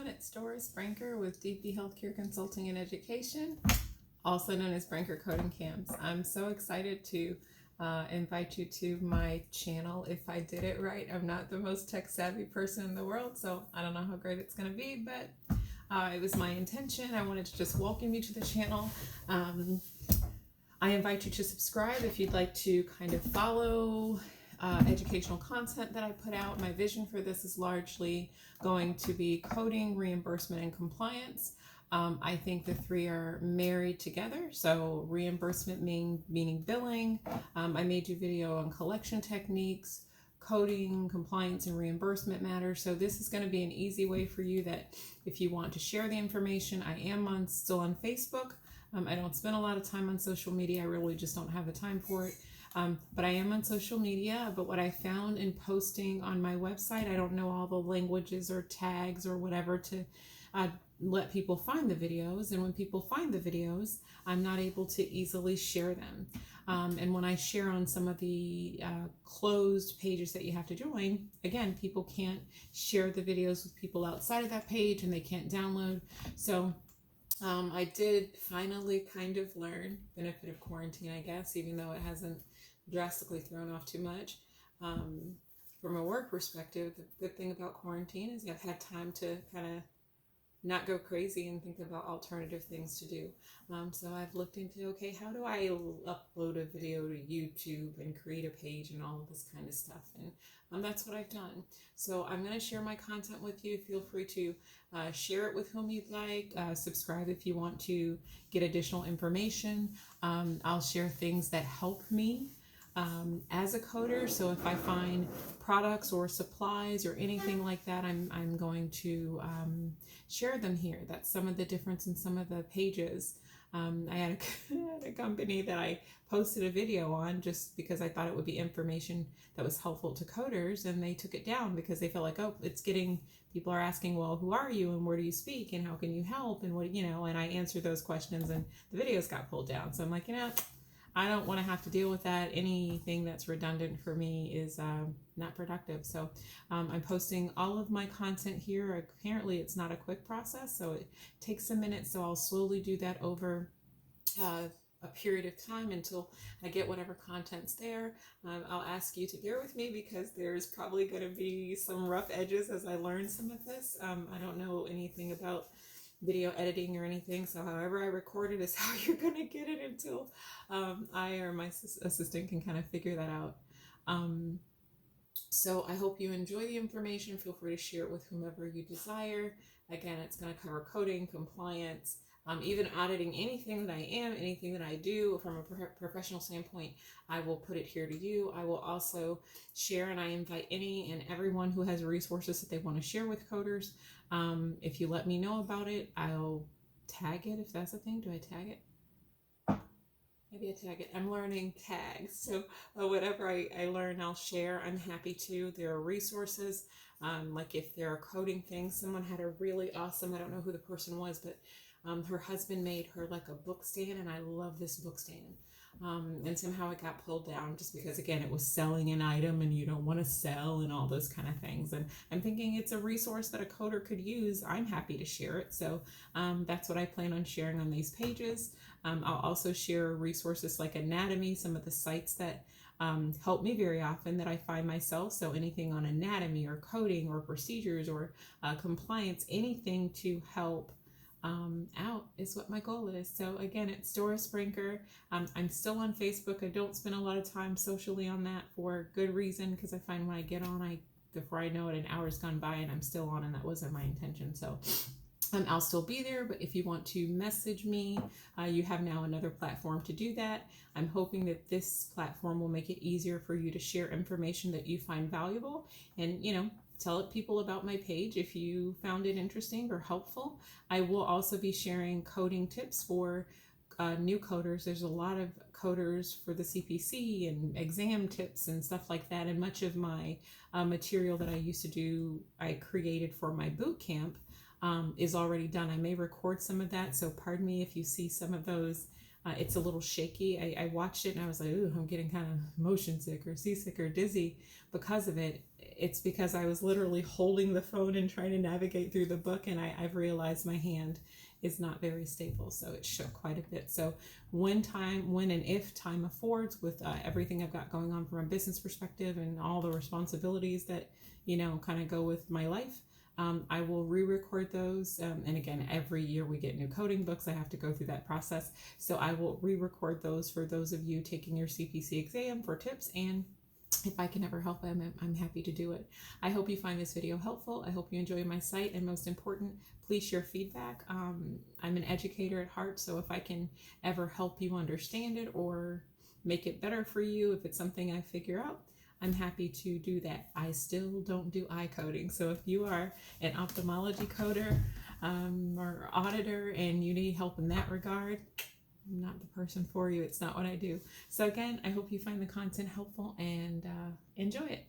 everyone, it's Doris Branker with DP Healthcare Consulting and Education, also known as Branker Coding Camps. I'm so excited to invite you to my channel. If I did it right, I'm not the most tech savvy person in the world, so I don't know how great it's going to be, but it was my intention. I wanted to just welcome you to the channel. I invite you to subscribe if you'd like to kind of follow educational content that I put out. My vision for this is largely going to be coding, reimbursement, and compliance. I think the three are married together. So reimbursement meaning billing. I made you a video on collection techniques, coding, compliance, and reimbursement matters. So this is going to be an easy way for you that if you want to share the information. I am still on Facebook. I don't spend a lot of time on social media. I really just don't have the time for it. But I am on social media. But what I found in posting on my website, I don't know all the languages or tags or whatever to let people find the videos. And when people find the videos, I'm not able to easily share them. And when I share on some of the closed pages that you have to join, again, people can't share the videos with people outside of that page and they can't download. So I did finally kind of learn benefit of quarantine, I guess, even though it hasn't drastically thrown off too much. From a work perspective, the good thing about quarantine is I've had time to kind of not go crazy and think about alternative things to do. So I've looked into, okay, how do I upload a video to YouTube and create a page and all of this kind of stuff? And that's what I've done. So I'm going to share my content with you. Feel free to share it with whom you'd like. Subscribe if you want to get additional information. I'll share things that help me as a coder. So if I find products or supplies or anything like that, I'm going to share them here. That's some of the difference in some of the pages. I had a company that I posted a video on just because I thought it would be information that was helpful to coders, and they took it down because they felt like, oh, people are asking, well, who are you and where do you speak and how can you help and what, and I answered those questions and the videos got pulled down. So I'm like, I don't want to have to deal with that. Anything that's redundant for me is not productive. So I'm posting all of my content here. Apparently it's not a quick process, so it takes a minute. So I'll slowly do that over a period of time until I get whatever content's there. I'll ask you to bear with me because there's probably going to be some rough edges as I learn some of this. I don't know anything about video editing or anything, so however I record it is how you're going to get it until I or my assistant can kind of figure that out. So I hope you enjoy the information. Feel free to share it with whomever you desire. Again, it's going to cover coding, compliance, even auditing, anything that anything that I do from a professional standpoint. I will put it here to you. I will also share, and I invite any and everyone who has resources that they want to share with coders. If you let me know about it, I'll tag it if that's a thing. Do I tag it? Maybe I tag it. I'm learning tags. So whatever I learn, I'll share. I'm happy to. There are resources. Like if there are coding things, someone had a really awesome, I don't know who the person was, but her husband made her like a book stand, and I love this book stand. And somehow it got pulled down just because, again, it was selling an item and you don't want to sell and all those kind of things. And I'm thinking it's a resource that a coder could use. I'm happy to share it. So that's what I plan on sharing on these pages. I'll also share resources like anatomy, some of the sites that help me very often that I find myself. So anything on anatomy or coding or procedures or compliance, anything to help out is what my goal is. So again, it's Doris Branker. I'm still on Facebook. I don't spend a lot of time socially on that for good reason, because I find when I get on, before I know it, an hour's gone by and I'm still on, and that wasn't my intention. So I'll still be there, but if you want to message me, you have now another platform to do that. I'm hoping that this platform will make it easier for you to share information that you find valuable, and tell people about my page if you found it interesting or helpful. I will also be sharing coding tips for new coders. There's a lot of coders for the CPC and exam tips and stuff like that, and much of my material that I used to do, I created for my boot camp is already done. I may record some of that, so pardon me if you see some of those It's a little shaky. I watched it and I was like, ooh, I'm getting kind of motion sick or seasick or dizzy because of it. It's because I was literally holding the phone and trying to navigate through the book, and I've realized my hand is not very stable, so it shook quite a bit. So when and if time affords, with everything I've got going on from a business perspective and all the responsibilities that kind of go with my life, I will re-record those. And again, every year we get new coding books. I have to go through that process. So I will re-record those for those of you taking your CPC exam for tips. And if I can ever help, I'm happy to do it. I hope you find this video helpful. I hope you enjoy my site. And most important, please share feedback. I'm an educator at heart. So if I can ever help you understand it or make it better for you, if it's something I figure out, I'm happy to do that. I still don't do eye coding. So if you are an ophthalmology coder or auditor and you need help in that regard, I'm not the person for you. It's not what I do. So again, I hope you find the content helpful and enjoy it.